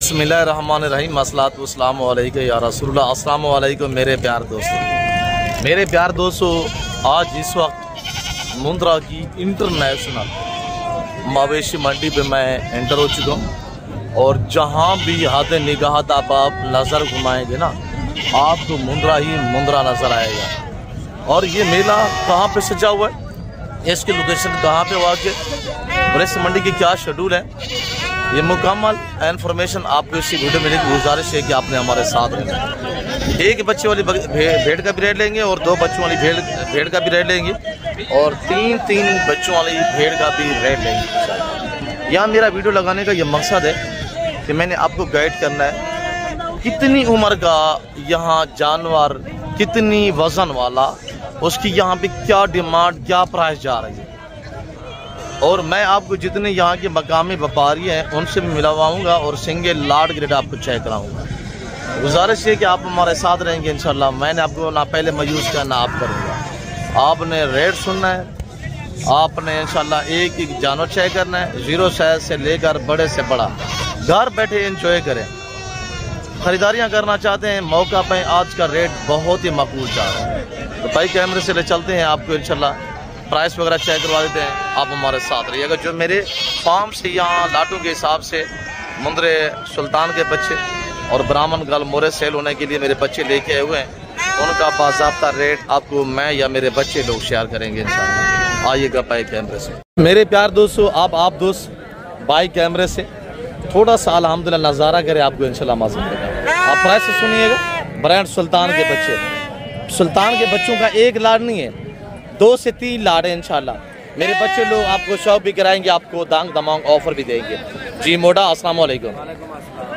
बिस्मिल्लाहिर्रहमानिर्रहीम अस्सलातु वस्सलामु अलैका या रसूलुल्लाह। अस्सलामु अलैकुम मेरे प्यार दोस्तों, आज इस वक्त मुंद्रा की इंटरनेशनल मवेशी मंडी पे मैं एंटर हो चुका हूँ और जहाँ भी हाथ निगाह आप नज़र घुमाएंगे ना, आपको मुंद्रा ही मुंद्रा नज़र आएगा। और ये मेला कहाँ पे सजा हुआ है, इसकी लोकेशन कहाँ पे वाक़ और इस मंडी की क्या शेड्यूल है, ये मुकम्मल इन्फॉर्मेशन आपको इसी वीडियो में मिलेगी। गुजारिश है कि आपने हमारे साथ रहना। एक बच्चे वाली भेड़ का भी रेट लेंगे और दो बच्चों वाली भेड़ का भी रेट लेंगे और तीन बच्चों वाली भेड़ का भी रेट लेंगे। यहाँ मेरा वीडियो लगाने का ये मकसद है कि मैंने आपको गाइड करना है कितनी उम्र का यहाँ जानवर, कितनी वज़न वाला, उसकी यहाँ पे क्या डिमांड, क्या प्राइस जा रही है। और मैं आपको जितने यहाँ के मकामी व्यापारी हैं उनसे भी मिलवाऊँगा और सिंगल लाट ग्रेड आपको चेक कराऊँगा। गुजारिश है कि आप हमारे साथ रहेंगे इंशाल्लाह। मैंने आपको ना पहले मायूस करना, आप करूँगा। आपने रेट सुनना है, आपने इंशाल्लाह एक जानवर चेक करना है, जीरो साइज से लेकर बड़े से बड़ा। घर बैठे एंजॉय करें। ख़रीदारियाँ करना चाहते हैं, मौका पर आज का रेट बहुत ही मकबूल जा रहा है। तो भाई कैमरे से ले चलते हैं, आपको इंशाल्लाह प्राइस वगैरह चेक करवा देते हैं। आप हमारे साथ रहिएगा। जो मेरे फार्म से यहाँ लाटों के हिसाब से मुंद्रे सुल्तान के बच्चे और ब्राह्मण गल मोरे सेल होने के लिए मेरे बच्चे लेके आए हुए हैं, उनका बाज़ाब्ता रेट आपको मैं या मेरे बच्चे लोग शेयर करेंगे इंशाल्लाह। आइएगा बाई कैमरे से। मेरे प्यार दोस्तों, आप दोस्त बाई कैमरे से थोड़ा सा अल्हम्दुलिल्लाह नज़ारा करें, आपको इंशाल्लाह मज़ा आएगा। आप प्राइस से सुनिएगा। ब्रांड सुल्तान के बच्चे, सुल्तान के बच्चों का एक लाड नहीं है, 2 से 3 लाड़ है इंशाल्लाह। मेरे बच्चे लोग आपको शॉप भी कराएंगे, आपको दांग दमांग ऑफर भी देंगे। जी मोटा, अस्सलाम वालेकुम।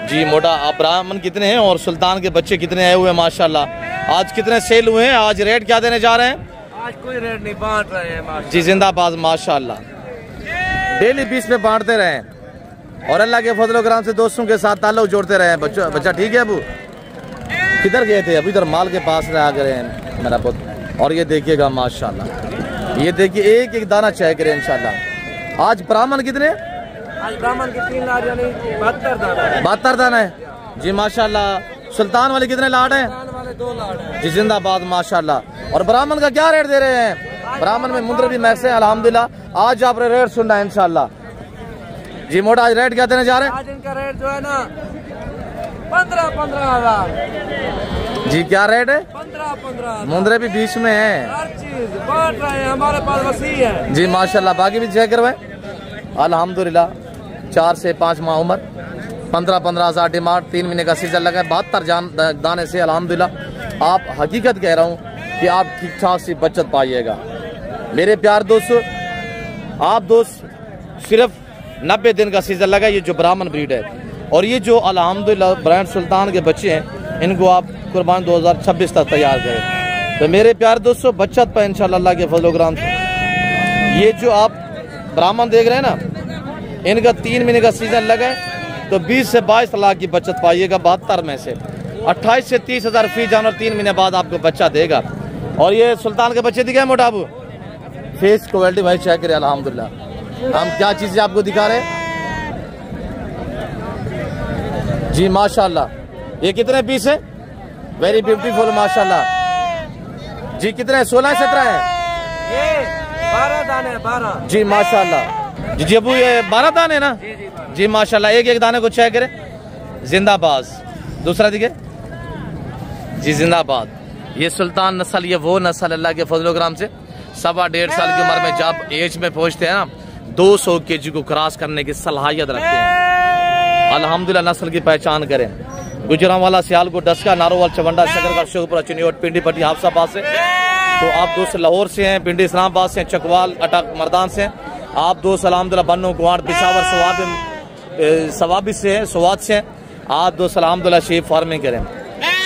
जी मोटा, आप ब्राह्मण कितने हैं और सुल्तान के बच्चे कितने आए हुए हैं माशाल्लाह। आज कितने सेल हुए हैं, आज रेट क्या देने जा रहे हैं? आज कोई रेट नहीं, बांट रहे हैं जी। जिंदाबाद माशाल्लाह, डेली 20 पे बांटते रहे और अल्लाह के फजल करम से दोस्तों के साथ ताल्लुक जोड़ते रहे। बच्चा ठीक है अबू? किधर गए थे? अभी इधर माल के पास रहा करे मेरा पुत्र। और ये देखिएगा माशाल्लाह, ये देखिए एक दाना चेक करें इंशाल्लाह। आज ब्राह्मण कितने? आज ब्राह्मण के 3 लाड़ यानी 72 दाना है जी माशाल्लाह। सुल्तान वाले कितने लाड़ हैं? वाले 2 लाड़ हैं जी। जिंदाबाद माशाल्लाह। और ब्राह्मण का क्या रेट दे रहे हैं? ब्राह्मण में मुंद्र भी मैक्स है अल्हम्दुलिल्लाह। आज आपने रेट सुनना है इंशाल्लाह। जी मोटा, आज रेट क्या देने जा रहे हैं? आज इनका रेट जो है ना 15 हज़ार जी। क्या रेट है? 15 मुंद्रे भी बीच में है, हर चीज बांट रहे हैं, हमारे पास वसी है जी माशाल्लाह। बाकी भी चेक करवाएं अल्हम्दुलिल्लाह। 4 से 5 माह उम्र, 15 हज़ार डिमांड, 3 महीने का सीजन लगा है, 72 दाने से अल्हम्दुलिल्लाह। आप हकीकत कह रहा हूँ कि आप ठीक ठाक सी बचत पाइएगा। मेरे प्यार दोस्तों, आप दोस्त सिर्फ 90 दिन का सीजन लगा। ये जो ब्राह्मण ब्रीड है और ये जो अल्हम्दुलिल्लाह ब्रांड सुल्तान के बच्चे हैं, इनको आप कुर्बान 2026 तक तैयार करें। तो मेरे प्यार दोस्तों, बचत पर इंशाल्लाह अल्लाह के फज़ल-ओ-करम से ये जो आप ब्राह्मण देख रहे हैं ना, इनका 3 महीने का सीजन लगा है तो 20 से 22 लाख की बचत पाइएगा। 72 में से 28 से 30 हज़ार फी जानवर 3 महीने बाद आपको बच्चा देगा। और ये सुल्तान के बच्चे दिखाए मोटाबू, फेस क्वालिटी भाई चेक करें अल्हम्दुलिल्लाह। हम क्या चीज़ें आपको दिखा रहे हैं जी माशाल्लाह। ये कितने पीस है? वेरी ब्यूटीफुल माशाल्लाह जी। कितने? 16-17 है ये 12 दाने, 12 जी माशाल्लाह। जी अबू, ये 12 दाने ना जी माशाल्लाह। एक दाने को चेक करें। जिंदाबाद। दूसरा दिखे जी, जिंदाबाद। ये सुल्तान नस्ल, ये वो नस्ल अल्लाह के फजल करम से 1.5 साल की उम्र में जब एज में पहुंचते हैं ना, 200 kg को क्रॉस करने की सलाहियत रखते हैं। अल्हम्दुलिल्लाह नस्ल की पहचान करें। गुजरांवाला, सियालकोट, डस्का, नारोवाल, चवंडा, शकरगढ़, शेखपुरा, चिन्योट, पिंडी, पट्टी, हाफसाबाद से। तो आप दोस्त लाहौर से हैं, पिंडी इस्लामाबाद से, चकवाल, अटक, मर्दान से। आप दोस्त अल्हम्दुलिल्लाह बन्नू, कुआर, पिशावर, सवाबी से हैं, स्वाद से हैं। आप दोस्त अल्हम्दुलिल्लाह शीप फार्मिंग करें।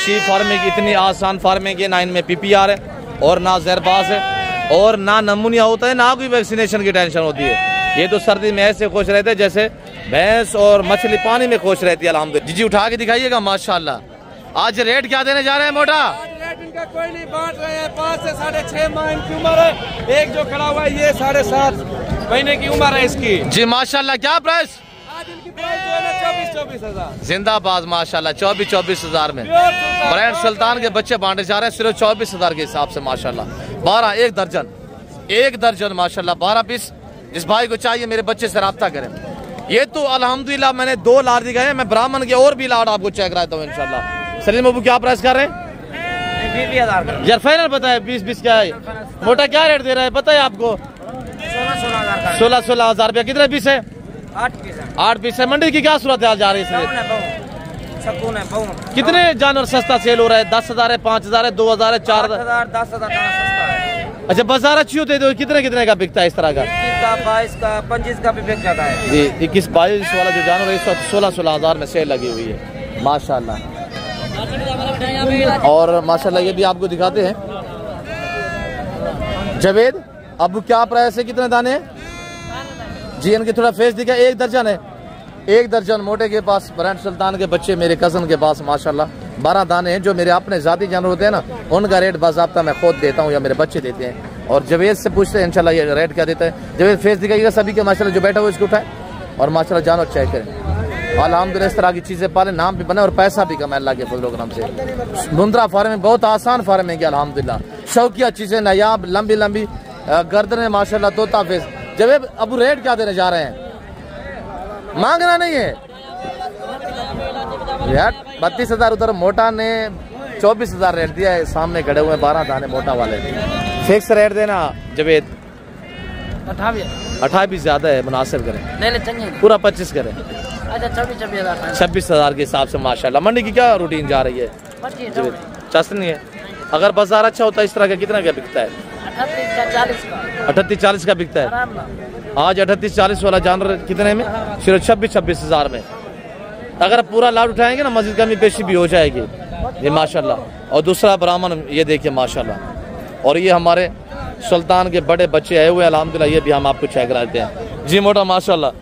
शीप फार्मिंग इतनी आसान फार्मिंग है ना, इनमें PPR है और ना जहरबाज है और ना नमूनिया होता है, ना कोई वैक्सीनेशन की टेंशन होती है। ये तो सर्दी में ऐसे खुश रहते हैं जैसे भैंस और मछली पानी में खुश रहती है अल्हम्दुलिल्लाह। जी उठा के दिखाइएगा माशाल्लाह। आज रेट क्या देने जा रहे हैं मोटा? रेट इनका कोई नहीं, बांट रहे हैं। 5 से 6.5 माह इनकी उम्र है। एक जो खड़ा हुआ है ये 7.5 महीने की उम्र है इसकी। जी माशाल्लाह। क्या प्राइस? आज इनकी 24,000 जिंदाबाद माशाल्लाह। 24,000 में ब्रांड सुल्तान के बच्चे बांटे जा रहे हैं सिर्फ 24,000 के हिसाब से माशाल्लाह। 12 एक दर्जन माशाल्लाह 12 पीस। जिस भाई को चाहिए मेरे बच्चे से रब्ता करें। ये तो अल्हम्दुलिल्लाह मैंने 2 लाड दिखाए हैं, मैं ब्राह्मण के और भी लाड आपको चेक कराता हूँ इंशाल्लाह। सलीम बाबू क्या प्राइस कर रहे हैं? 20,000 यार फाइनल बताए 20 क्या है? मोटा क्या रेट दे रहा है पता है आपको? 16,000 रुपया। कितने पीस है? 8 पीस है। मंडी की क्या सूरत हाल जा रही है? कितने जानवर सस्ता सेल हो रहा है? 10,000 है, 5,000 है, 2,000 है, 4,000, 10,000 सस्ता है। अच्छा बाजार अच्छी होती है तो कितने का बिकता है इस तरह का? 22 का 25 का भी बिक जाता है। जी 21-22 वाला जो जानवर है इस वक्त 16,000 में सेल लगी हुई है माशाल्लाह। और माशाल्लाह ये भी आपको दिखाते हैं। जवेद अब क्या प्राइस है? कितने दाने हैं जी? इनके थोड़ा फेस दिखा। 1 दर्जन है। 1 दर्जन मोटे के पास ब्रांड सुल्तान के बच्चे मेरे कजन के पास माशाल्लाह 12 दाने हैं। जो मेरे अपने जाती जानवर होते हैं ना उनका रेट बाज़ाब्ता मैं खुद देता हूँ या मेरे बच्चे देते हैं। और जवेद से पूछते हैं इंशाल्लाह ये रेट क्या देता है। जवेद फेस दिखाइएगा सभी के माशाल्लाह। जो बैठा हुआ इसको उठाए और माशाल्लाह जानवर चेक करें। अल्हम्दुलिल्लाह इस तरह की चीज़ें पाले, नाम भी बने और पैसा भी कमाए अल्लाह के फजल-ओ-करम से। मुंद्रा फार्मिंग बहुत आसान फार्मिंग है अल्हम्दुलिल्लाह। शौकिया चीज़ें नायाब लंबी गर्दन माशाल्लाह तोता फेस। जवेद अब रेट क्या देने जा रहे हैं? मांगना नहीं है यार। 32,000 उधर मोटा ने 24,000 रेट दिया है। सामने खड़े हुए 12 दाने मोटा वाले। फिक्स रेट देना जवेद। 28 ज्यादा है, मुनासिब करें। पूरा 25 करें। अच्छा 26,000 के हिसाब से माशाल्लाह। मंडी की क्या रूटीन जा रही है जवेद? चस्नी है। अगर बाजार अच्छा होता है इस तरह का कितना क्या बिकता है? 38-40 का बिकता है। आज 38-40 वाला जानवर कितने में? सिर्फ 26,000 में। अगर पूरा लाभ उठाएंगे ना मस्जिद कमी पेशी भी हो जाएगी ये माशाल्लाह। और दूसरा ब्राह्मण ये देखिए माशाल्लाह। और ये हमारे सुल्तान के बड़े बच्चे आए हुए अल्हम्दुलिल्लाह। ये भी हम आपको चेक कराते हैं जी मोटा माशाल्लाह।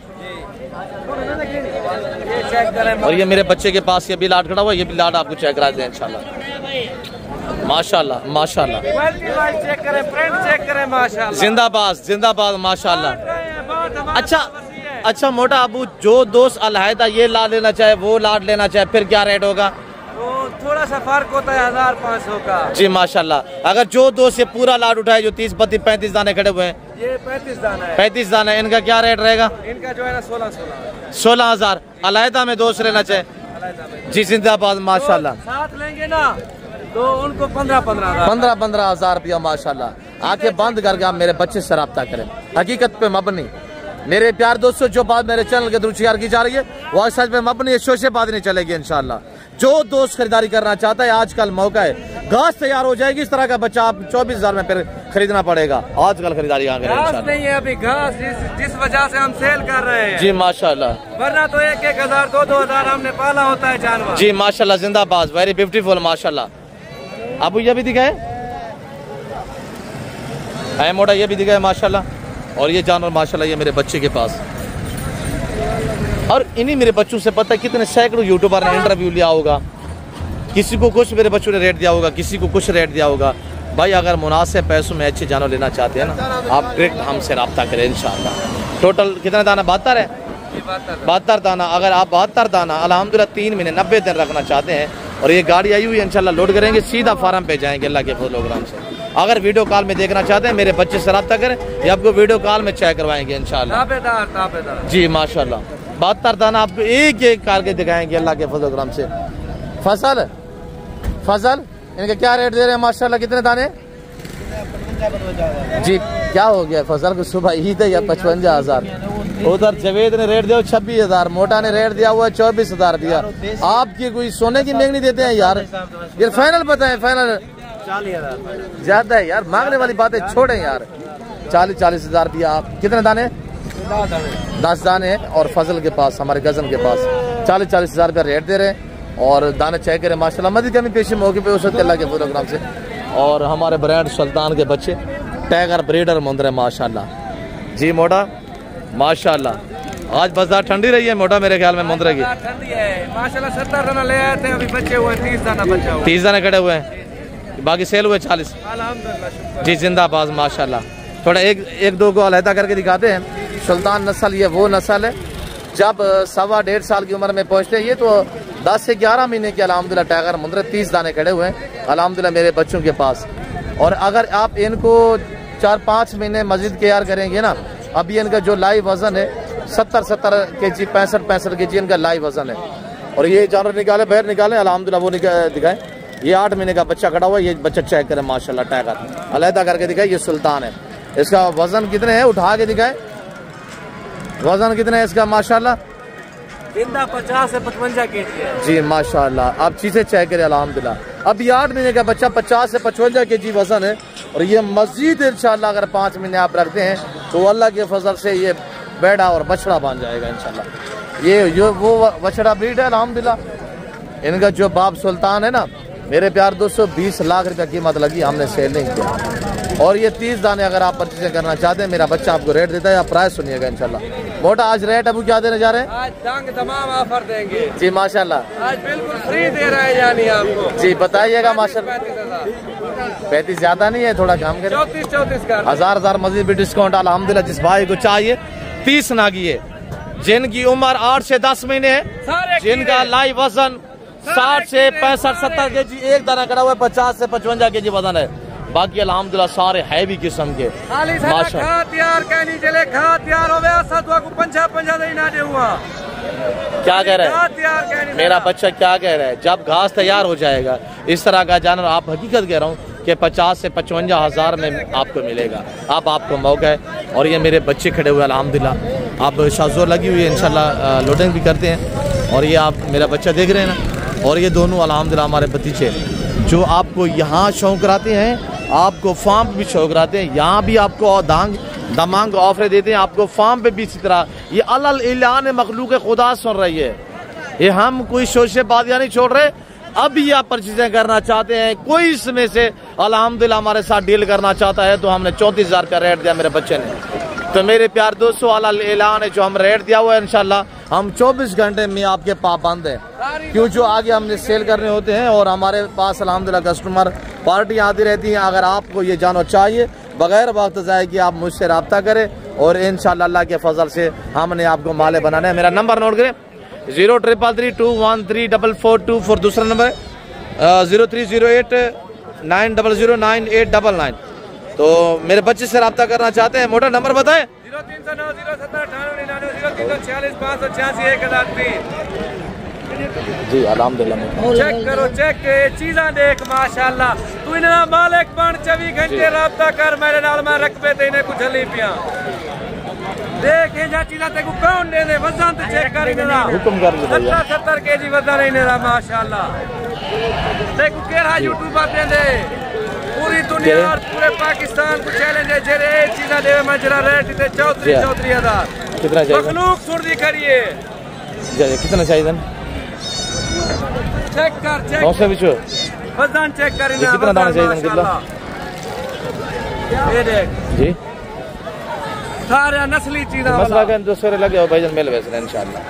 और ये मेरे बच्चे के पास ये भी लाड खड़ा हुआ है। ये भी लाड आपको चेक कराते हैं इंशाल्लाह माशाल्लाह माशाल्लाह। चेक करें, प्रिंट चेक करें माशाल्लाह। जिंदाबाद माशाल्लाह। अच्छा मोटा अबू जो दोस्त अलहदा ये लाड लेना चाहे वो लाड लेना चाहे फिर क्या रेट होगा? वो थोड़ा सा फर्क होता है 1,500 का जी माशाल्लाह। अगर जो दोस्त ये पूरा लाड उठाए जो 30, 32, 35 दाने खड़े हुए हैं, ये 35 दाना है। 35 दाना है। इनका क्या रेट रहेगा? इनका जो है ना 16,000। अलहदा में दोस्त लेना चाहे जी जिंदाबाद माशाल्लाह। साथ लेंगे ना तो उनको 15,000 रुपया माशाल्लाह। आंखें बंद करके आप मेरे बच्चे से रब्ता करें। हकीकत पे मबनी मेरे प्यार दोस्तों जो बात मेरे चैनल के दुरुस्त की जा रही है वो सच में मबनी है, शोशे बात नहीं चलेगी इंशाल्लाह। जो दोस्त खरीदारी करना चाहता है आजकल मौका है। घास तैयार हो जाएगी इस तरह का बच्चा आप 24,000 में फिर खरीदना पड़ेगा। आजकल खरीदारी यहाँ करें इंशाल्लाह। नहीं है अभी घास जिस वजह से हम सेल कर रहे हैं जी माशाल्लाह। वरना तो 1,000 2,000 हमने पाला होता है जानवर जी माशाल्लाह। जिंदाबाद वेरी ब्यूटीफुल माशाल्लाह। अब ये भी दिखाए है मोटा, ये भी दिखाए माशाल्लाह। और ये जानवर माशाल्लाह ये मेरे बच्चे के पास। और इन्हीं मेरे बच्चों से पता है कितने सैकड़ों यूट्यूबर ने इंटरव्यू लिया होगा। किसी को कुछ मेरे बच्चों ने रेट दिया होगा, किसी को कुछ रेट दिया होगा। भाई अगर मुनासिब पैसों में अच्छे जानवर लेना चाहते हैं ना आप डायरेक्ट हमसे रब्ता करें इंशाल्लाह। टोटल कितना दाना? 72 है। 72 दाना। अगर आप 72 दाना अल्हम्दुलिल्लाह 3 महीने 90 दिन रखना चाहते हैं और ये गाड़ी आई हुई है इंशाल्लाह लोड करेंगे सीधा फार्म पे जाएंगे अल्लाह के प्रोग्राम से। अगर वीडियो कॉल में देखना चाहते हैं मेरे बच्चे से रब्ता करें या आपको वीडियो कॉल में चेक करवाएंगे इंशाल्लाह। ताबेदार जी माशाल्लाह। 72 दाना आपको एक एक करके दिखाएंगे अल्लाह के प्रोग्राम से। फजल इनके क्या रेट दे रहे हैं माशाल्लाह? कितने दाने जी? क्या हो गया फजल को? सुबह ईद है या 55,000? उधर जवेद ने रेट दिया 26,000, मोटा ने रेट दिया हुआ है 24,000 दिया। आपकी कोई सोने की महंगी देते हैं यार? ये फाइनल बताएं। फाइनल 40,000 ज्यादा है यार, मांगने वाली बातें छोड़े यार। 40,000 दिया। आप कितने दाने? 10 दाने। और फजल के पास हमारे गजन के पास 40,000 रुपया रेट दे रहे हैं। और दाने चेक करें माशाल्लाह। मजीद कमी पेशी मौके पे हो सकते अल्लाह के प्रोग्राम से। और हमारे ब्रांड सुल्तान के बच्चे टाइगर ब्रीडर मुंद्रे माशाल्लाह। जी मोटा माशाल्लाह। आज बाजार ठंडी रही है मोटा मेरे ख्याल में मुंद्रे की ठंडी है माशाल्लाह। 70 दाना ले आए थे, अभी बचे हुए 30 दाना बचा हुआ। 30 दाने खड़े हुए हैं, बाकी सेल हुए 40। अल्हम्दुलिल्लाह जी जिंदाबाद माशाल्लाह। थोड़ा एक दो को अलहदा करके दिखाते हैं। सुल्तान नस्ल ये वो नस्ल है जब 1.25 साल की उम्र में पहुँचते हैं, ये तो 10 से 11 महीने के अल्हम्दुलिल्लाह टाइगर मुंद्रे 30 दाने खड़े हुए हैं अल्हम्दुलिल्लाह मेरे बच्चों के पास। और अगर आप इनको 4-5 महीने मजीद केयर करेंगे ना, अभी इनका जो लाइव वजन है 70 kg 65 kg इनका लाइव वजन है। और ये जानवर निकाले बाहर निकाले अल्हम्दुलिल्लाह, वो दिखाए। ये 8 महीने का बच्चा खड़ा हुआ है, ये बच्चा चेक करें माशाल्लाह टाइगर अलहदा करके दिखाए। ये सुल्तान है, इसका वजन कितने है उठा के दिखाए, वजन कितने है इसका माशाल्लाह? 50 से 55 kg है जी माशाल्लाह। आप चीजें चेक करें अल्हम्दुलिल्लाह। अब ये 8 महीने का बच्चा 50 से 55 kg वजन है। और ये मजीद इंशाल्लाह अगर 5 महीने आप रखते हैं तो अल्लाह के फजल से ये बैड़ा और बछड़ा बन जाएगा इंशाल्लाह। ये वो बछड़ा ब्रीड है अल्हम्दुलिल्लाह। इनका जो बाप सुल्तान है ना मेरे प्यार दोस्तों 20 लाख रुपया कीमत लगी, हमने सेल नहीं किया। और ये 30 दाने अगर आप परचेज करना चाहते हैं, मेरा बच्चा आपको रेट देता है, आप प्राइस सुनिएगा इंशाल्लाह। मोटा आज रेट अबू क्या देने जा रहे हैं? आज तंग तमाम ऑफर देंगे जी माशाल्लाह, आज बिल्कुल फ्री दे रहे हैं यानी आपको। जी बताइएगा माशाल्लाह। 35 ज्यादा नहीं है, थोड़ा कम करें। 34 का 1000 मजीद भी डिस्काउंट अल्हम्दुलिल्लाह। जिस भाई को चाहिए 30 नागी है, जिनकी उम्र 8 से 10 महीने है, जिनका लाइव वजन 60 से 65-70 kg, एक दाना खड़ा हुआ है 50 से 55 kg वजन है। बाकी अल्हम्दुलिल्लाह सारे हैवी किस्म के माशाल्लाह। तैयार कहनी चले खा तैयार हो गया सदवा को 50 नहीं ना दे हुआ। क्या कह रहा है मेरा बच्चा, क्या कह रहा है? जब घास तैयार हो जाएगा इस तरह का जानवर, आप हकीकत कह रहा हूँ कि 50 से 55 हज़ार में आपको मिलेगा। अब आपको मौका है। और ये मेरे बच्चे खड़े हुए अल्हम्दुलिल्लाह, आप शाजोर लगी हुई है इंशाल्लाह, लोडिंग भी करते हैं। और ये आप मेरा बच्चा देख रहे हैं ना, और ये दोनों अल्हम्दुलिल्लाह हमारे भतीजे जो आपको यहाँ शौक कराते हैं, आपको फार्म भी शौक कराते हैं, यहाँ भी आपको दमांग ऑफर देते हैं, आपको फार्म पे भी इसी तरह। ये अल इलान मखलूक खुदा सुन रही है, ये हम कोई शोशेबाजियाँ नहीं छोड़ रहे। अब भी आप परचेजें करना चाहते हैं, कोई इसमें से अल्हम्दुलिल्लाह हमारे साथ डील करना चाहता है, तो हमने 34,000 का रेट दिया मेरे बच्चे ने। तो मेरे प्यार दोस्तों अल ऐलान है जो हम रेट दिया हुआ है इंशाल्लाह हम 24 घंटे में आपके पाबंद हैं, क्यों जो आगे हमने सेल करने होते हैं। और हमारे पास अल्हम्दुलिल्लाह कस्टमर पार्टी आती रहती हैं। अगर आपको ये जानवर चाहिए बगैर वक्त ज़ाय कि आप मुझसे रब्ता करें, और इंशाल्लाह अल्लाह के फजल से हमने आपको माले बनाना है। मेरा नंबर नोट करें 0333213424, दूसरा नंबर 030890099899। तो मेरे बच्चे से रब्ता करना चाहते हैं, मोटा नंबर बताएं। 0309079899 जी अल्हम्दुलिल्लाह। चेक करो, चेक चीज़ा देख माशाल्लाह। तू इन्हें मालिक बन 24 घंटे रब्ता कर मेरे नाल, मैं रकबे ते इन्हें कुछ हली पिया देख जा चीज़ा ते को कौन दे दे वजन तो चेक कर इन्हें हुक्म कर 70 kg वजन इन्हें माशाल्लाह। ते को केड़ा यूट्यूबर दे दे पूरी दुनिया और पूरे पाकिस्तान को चैलेंज है जेरे चीज़ा दे मैं जरा रेट ते 34,000 कितना चाहिए? मखलूक सुर्दी करिए कितना चाहिए? चेक कर, चेक वजन चेक कर इन्हें कितना दाना चाहिए? कितना ये देख जी सारे नस्ली चीज़ा मसला का जो सरे लगे हो भाईजान मेल वैसे इंशाल्लाह।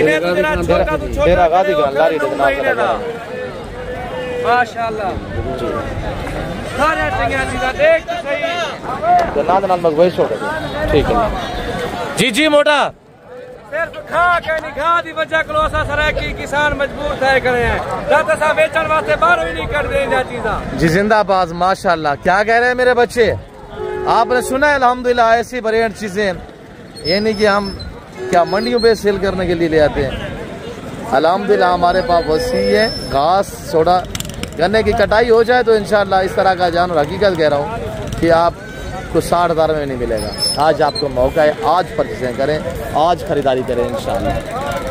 इन्हें तो जरा छोटा तो छोटा तेरा गादी का लारी देखना माशाल्लाह। सारे चीज़ा देख तो सही जनाब नाल मग वही छोड़ दे। ठीक है जी जी मोटा सिर्फ खा के नहीं खा दी वजह को ऐसा सरा की किसान मजबूर थे करे हैं दादा साहब बेचन वास्ते बाहर भी नहीं कर देंगे चीज़ा जी। जिंदाबाद माशाल्लाह। क्या कह रहे हैं मेरे बच्चे? आपने सुना है अल्हम्दुलिल्लाह ऐसी ब्रांड चीजें, ये नहीं कि हम क्या मंडियों पे सेल करने के लिए ले आते हैं। अल्हम्दुलिल्लाह हमारे पास वसी है, घास सोडा गन्ने की कटाई हो जाए तो इंशाल्लाह इस तरह का जानवर, हकीकत कह रहा हूँ कि आपको 60,000 में नहीं मिलेगा। आज आपको मौका है, आज परचेजें करें, आज खरीदारी करें इंशाल्लाह।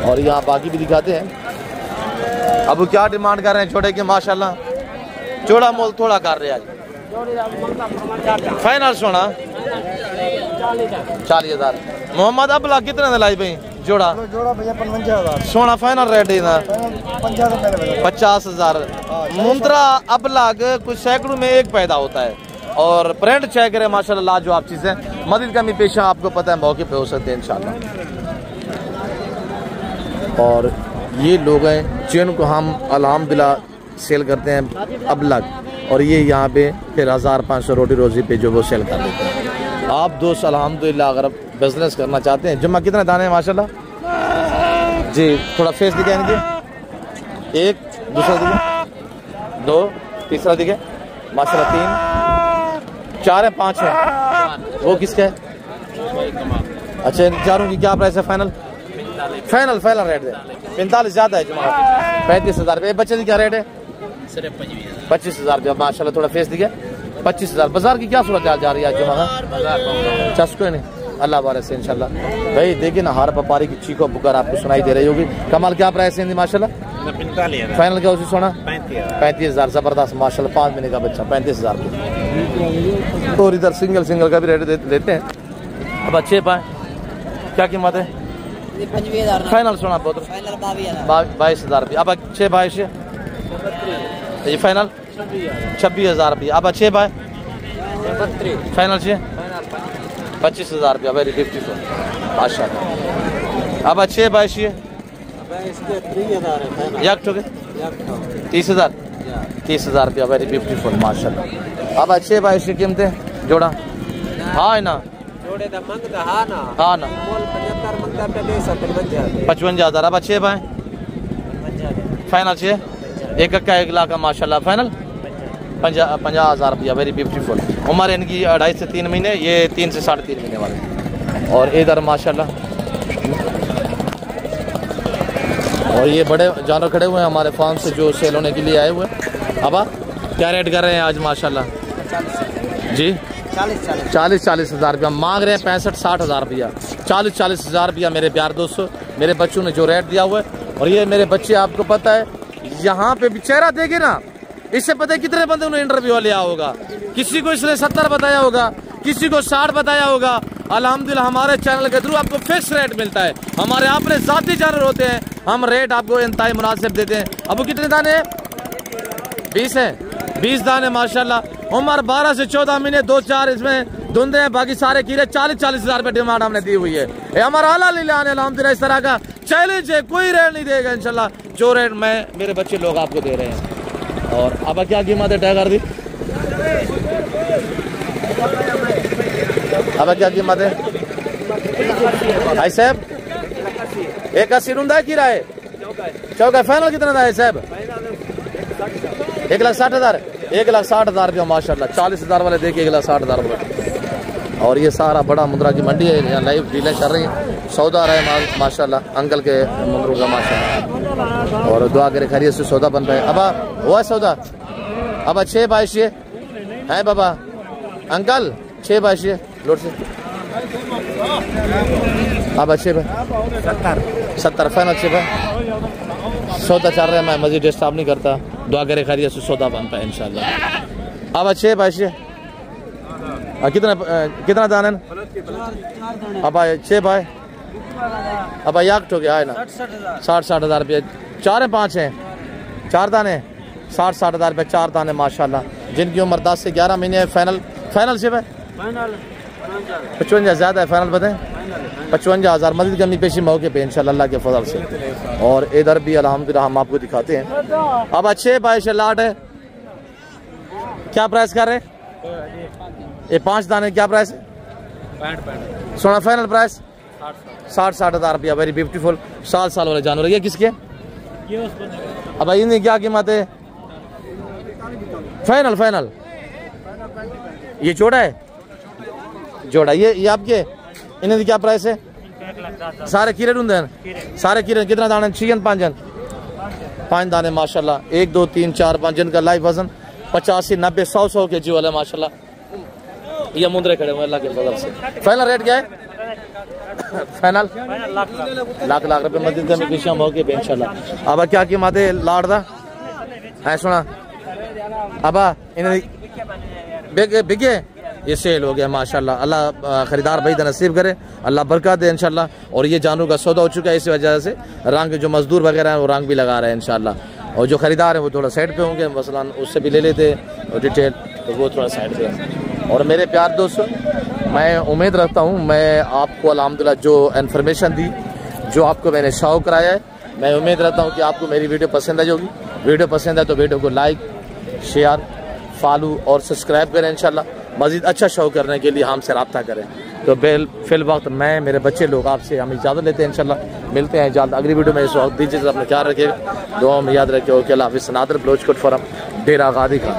और यहाँ बाकी भी दिखाते हैं। अब क्या डिमांड कर रहे हैं छोटे की? माशाल्लाह चौड़ा मोल थोड़ा कर रहे हैं आज फाइनल सोना 40,000। मोहम्मद अबला कितने लाई भाई जोड़ा? जोड़ा भैया 55,000 सोना फाइनल रेट 50,000। मुंद्रा अबलाग कुछ सैकड़ों में एक पैदा होता है। और प्रिंट चेक करें माशाल्लाह लाजवाब चीजें। मजीद कमी पेशा आपको पता है मौके पे हो सकते हैं इंशाल्लाह। और ये लोग हैं जिनको हम अल्हम्दुलिल्लाह सेल करते हैं अबलाग, और ये यहाँ पे फिर 1500 रोटी रोजी पे जो वो सेल कर देते हैं। आप दोस्त अल्हम्दुलिल्लाह अगर बिजनेस करना चाहते हैं। जुम्मा कितने दाने हैं माशाल्लाह जी? थोड़ा फेस दिखे इनके, एक दूसरा दिखे, दो तीसरा दिखे माशाल्लाह, तीन चार है, पाँच है। वो किसका है? अच्छा, इन चारों की क्या प्राइस है? फाइनल फाइनल रेट है 45, ज़्यादा है जुम्मा। 35,000 रुपये। बच्चे की क्या रेट है? 25,000 रुपया माशाल्लाह। थोड़ा फेस दिखे 25,000। बाजार की क्या सूरत जा रही है जुम्मा का? चस्को नहीं, अल्लाह वाले से इंशाल्लाह। भाई देखिए ना, हर व्यापारी की चीखो पुकार आपको सुनाई दे रही होगी। कमाल क्या प्राइस है माशाल्लाह? फाइनल क्या उसी सोना? 35,000। जबरदस्त माशाल्लाह, 5 महीने का बच्चा 35,000। और इधर सिंगल का भी रेट लेते हैं। अब अच्छे पाए क्या कीमत है? फाइनल सोना बहुत 22,000 रुपये। अब अच्छे भाई से ये फाइनल 26,000 रुपये। अब अच्छे भाई फाइनल से 25,000 रुपया। वेरी ब्यूटीफुल माशाल्लाह। अब अच्छे भाई से 30,000 रुपया। वेरी ब्यूटीफुल माशाल्लाह। अब अच्छे भाई से कीमतें जोड़ा हाँ ना, हाँ ना 55,000। अब अच्छे भाई फाइनल से 1 लाख का माशाल्लाह। फाइनल 50,000 रुपया। Very beautiful. उम्र इनकी 2.5 से 3 महीने, ये 3 से 3.5 महीने वाले। और इधर माशाल्लाह, और ये बड़े जानवर खड़े हुए हैं हमारे फार्म से जो सेल होने के लिए आए हुए हैं। अब क्या रेट कर रहे हैं आज माशाल्लाह जी? 40,000 रुपया मांग रहे हैं। 65,000-60,000 रुपया। 40,000 रुपया मेरे प्यार दोस्तों, मेरे बच्चों ने जो रेट दिया हुआ है। और ये मेरे बच्चे आपको पता है, यहाँ पे चेहरा देखे ना, इससे पता है कितने बंदे उन्हें इंटरव्यू लिया होगा। किसी को इसने 70 बताया होगा, किसी को 60 बताया होगा। अल्हम्दुलिल्लाह हमारे चैनल के थ्रू आपको फिक्स रेट मिलता है। हमारे अपने जाती चैनल होते हैं, हम रेट आपको इंतहाई मुनासिब देते हैं। अब वो कितने दाने हैं? 20 है। 20 दाने माशाल्लाह। उम्र 12 से 14 महीने, 2-4 इसमें धुंधे हैं, बाकी सारे कीड़े। 40,000 रुपये डिमांड हमने दी हुई है। ये हमारा अल्हम्दुलिल्लाह इस तरह का चैलेंज है, कोई रेट नहीं देगा इंशाल्लाह जो रेट मैं मेरे बच्चे लोग आपको दे रहे हैं। और अब क्या कीमत है टाइगर दी? अब क्या कीमत है भाई साहब? 81 रुंदा है किराए चौका। फाइनल कितना था साहब? 1,60,000। 1,60,000 रुपया माशाल्लाह। 40,000 वाले देखिए 1,60,000 रुपये। और ये सारा बड़ा मुंद्रा की मंडी है, यहाँ लाइव डीलें कर रही हैं। सौदा रहा है माशाल्लाह अंकल के मुंद्रों का माशाल्लाह। और दुआ करे खैरियत से सौदा बन रहा है। अब हुआ सौदा? अब 6 है बाबा अंकल 6 लोड से। अब 70 फाइनल 6 सौदा चल रहा है। मैं मजीद डिस्टर्ब नहीं करता, दुआ करे खैरियत से सौदा बनता है इंशाल्लाह। अब 6 कितना दाना? अब 6 भाई। अब याक हो गया है ना 60,000 रुपये। 4 है 5 हैं 4 दाने 60,000 रुपये 4 दाने माशाल्लाह। जिनकी उम्र 10 से 11 महीने है। फाइनल से 55 ज़्यादा है। फाइनल बताएं 55,000। मजीद कमी पेशी मौके पे इंशाल्लाह अल्लाह के फजल से। और इधर भी अल्हम्दुलिल्लाह हम आपको दिखाते हैं। अब अच्छे बाईश लाट है। क्या प्राइस कर रहे हैं? ये 5 दाने क्या प्राइस है? 65 सोना। फाइनल प्राइस 60,000 रुपया। Very beautiful. साल वाले जानवर ये किसके? अब इनकी क्या कीमत है? फाइनल ये जोड़ा है। जोड़ा ये आपके इन्हें क्या प्राइस है? सारे कीड़े ढूंढे हैं। सारे कीड़े कितना दाने? 5 दाने माशाल्लाह। 1 2 3 4 5 जिनका लाइव वजन 85 90 100 के जी वाले माशाल्लाह। ये मुंद्रे खड़े हुए अल्लाह के फजल से। फाइनल रेट क्या है? फाइनल लाख रुपए मस्जिद में पेशियां मौके पे इंशाल्लाह। अब क्या कीमत है लाड़ दा है सुना? अब इन्हें बिके ये सेल हो गया माशाल्लाह। अल्लाह खरीदार भाई नसीब करे, अल्लाह बरकत दे इंशाल्लाह। और ये जानवर का सौदा हो चुका है, इस वजह से रंग जो मजदूर वगैरह है वो रंग भी लगा रहे हैं इंशाल्लाह। और जो खरीदार है वो थोड़ा साइड पे होंगे, मसलन उससे भी ले लेते और डिटेल, तो वो थोड़ा साइड पे। और मेरे प्यार दोस्तों, मैं उम्मीद रखता हूँ मैं आपको अल्हम्दुलिल्लाह जो इन्फॉर्मेशन दी, जो आपको मैंने शो कराया है, मैं उम्मीद रखता हूँ कि आपको मेरी वीडियो पसंद आई होगी। वीडियो पसंद है तो वीडियो को लाइक शेयर फॉलो और सब्सक्राइब करें इंशाल्लाह। मज़ीद अच्छा शो करने के लिए हमसे रब्ता करें। तो फिल वक्त मैं मेरे बच्चे लोग आपसे हम इजाज़त लेते हैं। इंशाल्लाह मिलते हैं जल्द अगली वीडियो में। इस वक्त दीजिए, अपना ख्याल रखिएगा, दुआ में याद रखिए। ओके, अल्लाह हाफिज़। नादिर बलोच कोट फॉरम, डेरा गादी का।